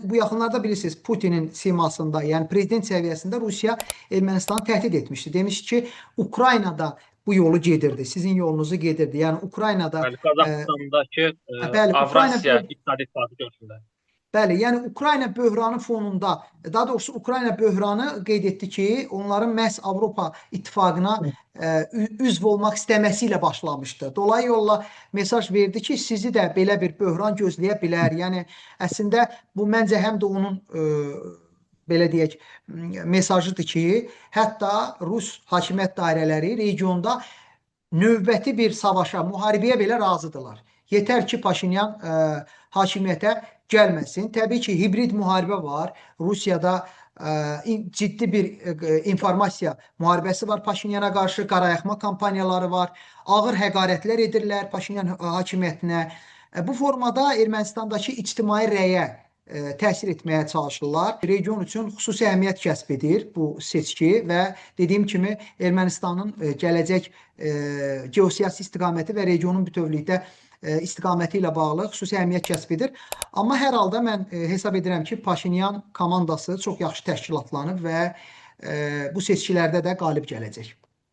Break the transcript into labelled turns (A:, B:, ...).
A: Bu yaxınlarda bilirsiniz Putinin simasında, yəni prezident səviyyəsində Rusiya Ermənistanı təhdid etmişdi. Demiş ki, Ukraynada bu yolu gedirdi, sizin yolunuzu gedirdi. Yəni Ukraynada
B: Yəni Qazaxıstandakı
A: bəli,
B: Avrasiya İqtisadi İttifaqı görüşündə.
A: Bəli, yəni Ukrayna böhranı fonunda, daha doğrusu Ukrayna böhranı qeyd etdi ki, onların məhz Avropa İttifaqına üzv olmaq istəməsi ilə başlamışdı. Dolayı yolla mesaj verdi ki, sizi də belə bir böhran gözləyə bilər. Yəni əslində bu məncə həm də onun belə deyək, mesajıdır ki, hətta Rus hakimiyyət dairələri regionda növbəti bir savaşa, müharibəyə belə razıdırlar. Yetər ki, Paşinyan hakimiyyətə gəlməsin. Təbii ki, hibrid müharibə var. Rusiyada ciddi bir informasiya müharibəsi var Paşinyana qarşı, qarayaxma kampaniyaları var. Ağır həqarətlər edirlər Paşinyan hakimiyyətinə. Bu formada Ermənistandakı ictimai rəyə təsir etməyə çalışırlar. Region üçün xüsusi əhəmiyyət kəsb edir bu seçki və dediyim kimi Ermənistanın gələcək geosiyasi istiqaməti və regionun bütövlükdə istiqaməti ilə bağlı xüsusi əhəmiyyət kəsb edir. Amma hər halda mən hesab edirəm ki, Paşinyan komandası çox yaxşı təşkilatlanıb və bu seçkilərdə də qalib gələcək.